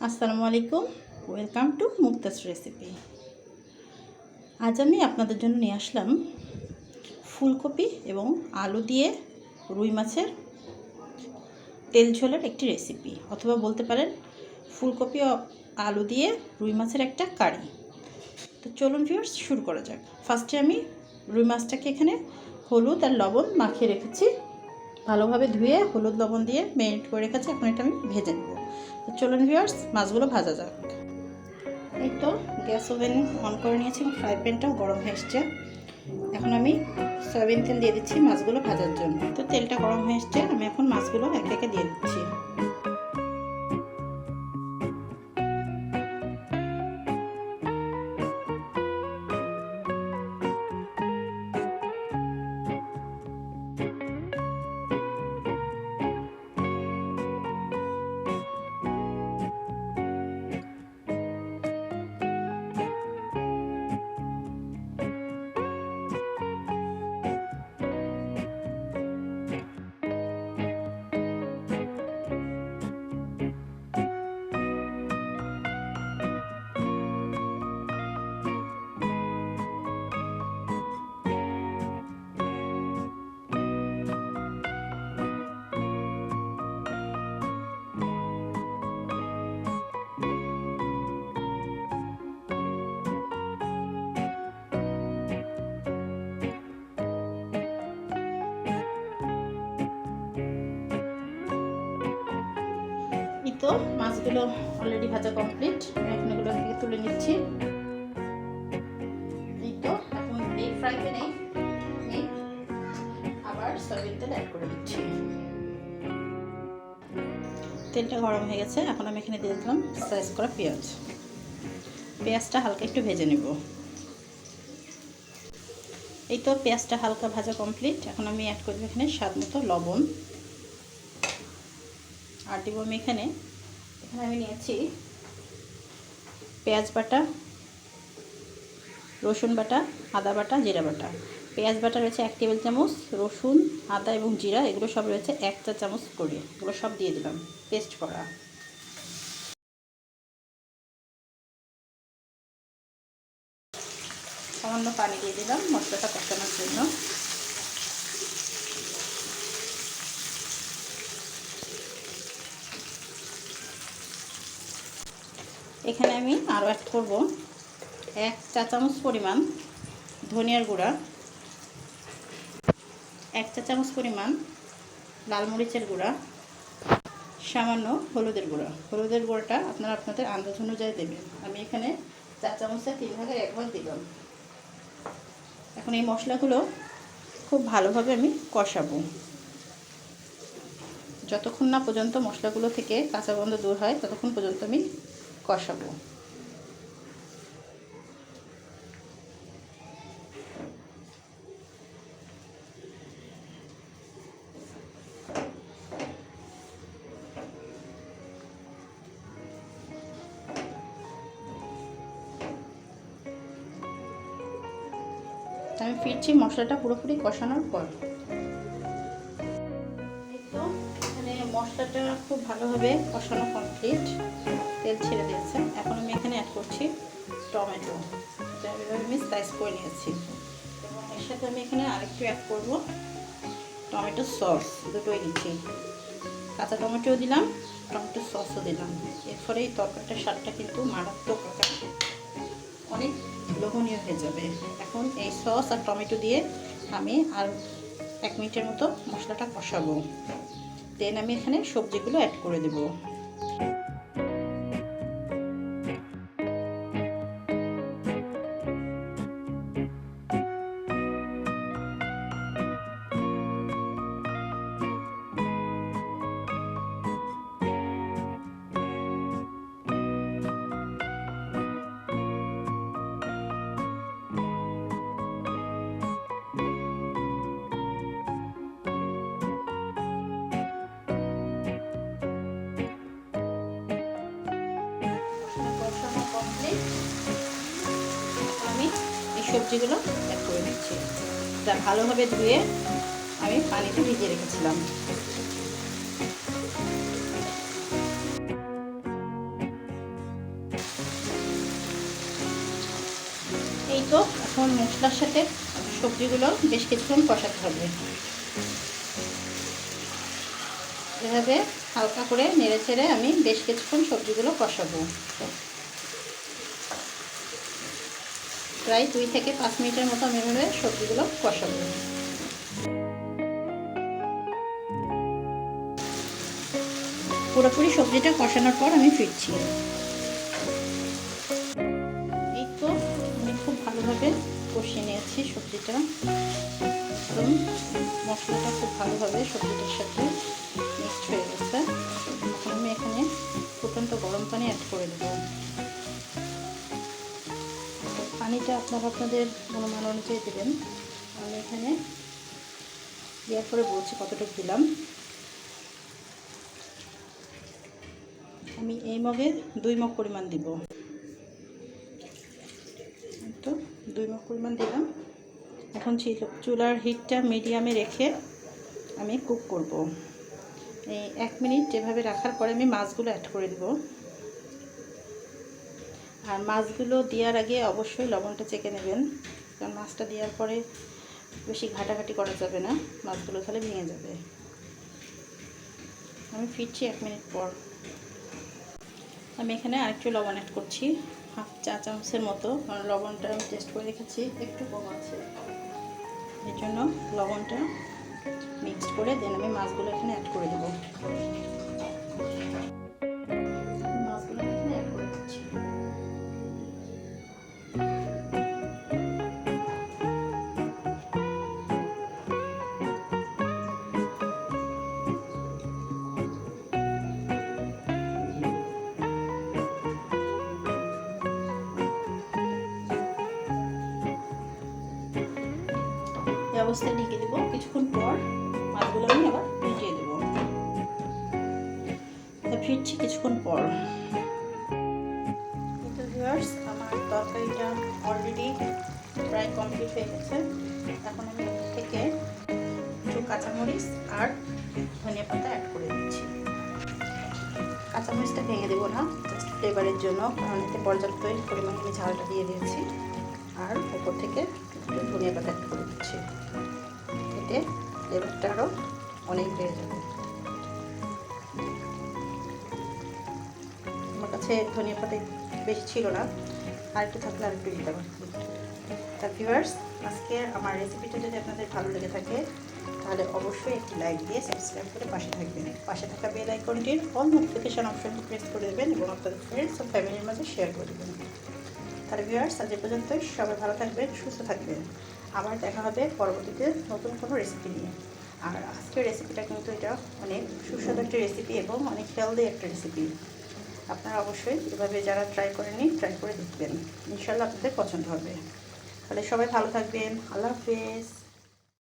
আসসালামু আলাইকুম, welcome to Mukta's recipe. আজ আমি আপনাদের জন্য নিয়ে আসলাম ফুলকপি এবং আলু দিয়ে রুই মাছের তেল ঝোলের একটি রেসিপি, অথবা বলতে পারেন ফুলকপি ও আলু দিয়ে রুই মাছের একটা কারি। তো চলুন ভিউয়ার্স, শুরু করা যাক। ফার্স্টে আমি রুই মাছটাকে এখানে হলুদ আর লবণ মাখিয়ে রেখেছি, ভালোভাবে ধুয়ে হলুদ লবণ দিয়ে ম্যারিনেট করে রেখেছি। এখন এটা আমি ভেজে নেব। তো চলুন ভিউয়ার্স, মাছগুলো ভাজা যাক। এই তো গ্যাস ওভেন অন করে নিয়েছি এবং ফ্রাই প্যানটাও গরম হয়ে এসছে। এখন আমি সয়াবিন তেল দিয়ে দিচ্ছি মাছগুলো ভাজার জন্য। তো তেলটা গরম হয়ে এসছে, আমি এখন মাছগুলো একে একে দিয়ে দিচ্ছি। এই তো মাছগুলো অলরেডি ভাজা কমপ্লিট, আমি এখন এগুলো থেকে তুলে নিচ্ছি। এই তো এখন এই ফ্রাই প্যানে আমি আবার সয়াবিন তেল অ্যাড করে দিচ্ছি। তেলটা গরম হয়ে গেছে, এখন আমি এখানে দিয়ে দিলাম স্লাইস করা পেঁয়াজ। পেঁয়াজটা হালকা একটু ভেজে নেব। এই তো পেঁয়াজটা হালকা ভাজা কমপ্লিট, এখন আমি অ্যাড করব এখানে স্বাদ মতো লবণ। আর দিব আমি এখানে আমি নিয়েছি পেঁয়াজ বাটা, রসুন বাটা, আদা বাটা, জিরা বাটা। পেঁয়াজ বাটা রয়েছে 1 টেবিল চামচ, রসুন, আদা এবং জিরা এগুলো সব রয়েছে 1 চা চামচ করে। এগুলো সব দিয়ে দিলাম পেস্ট করা। সামান্য পানি দিয়ে দিলাম মশলাটা কষানোর জন্য। এখানে আমি আরও অ্যাড করব 1 চা চামচ পরিমাণ ধনিয়ার গুঁড়া, 1 চা চামচ পরিমাণ লাল মরিচের গুঁড়া, সামান্য হলুদের গুঁড়া। হলুদের গুঁড়াটা আপনারা আপনাদের আন্দাজ অনুযায়ী দেবেন। আমি এখানে 4 চামচের 3 ভাগের 1 ভাগ দিলাম। এখন এই মশলাগুলো খুব ভালোভাবে আমি কষাবো, যতক্ষণ না পর্যন্ত মশলাগুলো থেকে কাঁচা গন্ধ দূর হয় ততক্ষণ পর্যন্ত আমি কষাবো। আমি ফিরছি মশলাটা পুরোপুরি কষানোর পর। তো এখানে মশলাটা খুব ভালোভাবে কষানো কমপ্লিট, তেল ছেড়ে দিয়েছে। এখন আমি এখানে অ্যাড করছি টমেটো, আমি স্লাইস করে নিয়েছি। এবং এর সাথে আমি এখানে আরেকটু অ্যাড করব টমেটো সস। দুটোই দিচ্ছি, কাঁচা টমেটোও দিলাম, টমেটো সসও দিলাম। এর ফলে এই তরকারিটার স্বাদটা কিন্তু মারাত্মক অনেক লোভনীয় হয়ে যাবে। এখন এই সস আর টমেটো দিয়ে আমি আর 1 মিনিটের মতো মশলাটা কষাবো। দেন আমি এখানে সবজিগুলো অ্যাড করে দেব। আমি এই সবজিগুলো অ্যাড করে দিচ্ছি, যা ভালোভাবে ধুয়ে আমি পানিতে ভিজিয়ে রেখেছিলাম। তো এখন মশলার সাথে সবজিগুলো বেশ কিছুক্ষণ কষাতে হবে। এভাবে হালকা করে নেড়ে চেড়ে আমি বেশ কিছুক্ষণ সবজিগুলো কষাবো। প্রায় 2 থেকে 5 মিনিটের মতো আমি এভাবে সবজিগুলো কষাবো। পুরোপুরি সবজিটা কষানোর পর আমি ফিরছি। এই তো আমি খুব ভালোভাবে কষিয়ে নিয়েছি সবজিটা এবং মশলাটা খুব ভালোভাবে সবজিটার সাথে মিক্সড হয়ে গেছে। এখন আমি এখানে ফুটন্ত গরম পানি অ্যাড করে দেবো। পানিটা আপনারা আপনাদের অনুমান অনুযায়ী দেবেন। আমি এখানে দেওয়ার পরে বলছি কতটুকু দিলাম। আমি এই মগে 2 মগ পরিমাণ দিব। তো 2 মগ পরিমাণ দিলাম। এখন চুলার হিটটা মিডিয়ামে রেখে আমি কুক করব। এই 1 মিনিট এভাবে রাখার পরে আমি মাছগুলো অ্যাড করে দেব। আর মাছগুলো দেওয়ার আগে অবশ্যই লবণটা চেখে নেবেন, কারণ মাছটা দেওয়ার পরে বেশি ঘাটাঘাটি করা যাবে না, মাছগুলো তাহলে ভেঙে যাবে। আমি ফিরছি 1 মিনিট পর। আমি এখানে আরেকটু লবণ অ্যাড করছি, 1/2 চা চামচের মতো, কারণ লবণটা আমি টেস্ট করে দেখেছি একটু কম আছে। এর জন্য লবণটা মিক্সড করে দেন আমি মাছগুলো এখানে অ্যাড করে দেবো। মাছগুলো এখানে অ্যাড করে দিচ্ছি। এই অবস্থায় ঢেকে দেবো। কিছুক্ষণ পর মাছগুলো আমি আবার ভিজিয়ে দেবো। ফিরছি কিছুক্ষণ পর। তো ভিউয়ার্স, আমার তরকারিটা অলরেডি প্রায় কমপ্লিট হয়ে গেছে। এখন আমি থেকে একটু কাঁচামরিচ আর ধনিয়া পাতা অ্যাড করে দিচ্ছি। কাঁচামরিচটা ভেঙে দেবো না, জাস্ট ফ্লেভারের জন্য, কারণ এতে পর্যাপ্ত পরিমাণে আমি ঝালটা দিয়ে দিয়েছি। আর উপর থেকে একটু ধনিয়া পাতা অ্যাড করে দিচ্ছি। এতে ফ্লেভারটা আরও অনেক বেড়ে যাবে। আমার কাছে ধনিয়া পাতা বেশি ছিল না, আর একটু থাকলে আর একটু দিতে পারছি। তা ভিউয়ার্স, আজকে আমার রেসিপিটা যদি আপনাদের ভালো লেগে থাকে তাহলে অবশ্যই একটি লাইক দিয়ে সাবস্ক্রাইব করে পাশে থাকবেন। পাশে থাকা বেল আইকনটির অল নোটিফিকেশন অপশনটি প্রেস করে দেবেন এবং আপনাদের ফ্রেন্ডস ও ফ্যামিলির মাঝে শেয়ার করে দেবেন। তাহলে ভিউয়ার্স, আজ পর্যন্তই। সবাই ভালো থাকবেন, সুস্থ থাকবেন। আবার দেখা হবে পরবর্তীতে নতুন কোনো রেসিপি নিয়ে। আর আজকের রেসিপিটা কিন্তু এটা অনেক সুস্বাদু একটা রেসিপি এবং অনেক হেলদি একটা রেসিপি। আপনারা অবশ্যই এভাবে যারা ট্রাই করেনি ট্রাই করে দেখবেন, ইনশাল্লাহ আপনাদের পছন্দ হবে। তাহলে সবাই ভালো থাকবেন। আল্লাহ হাফেজ।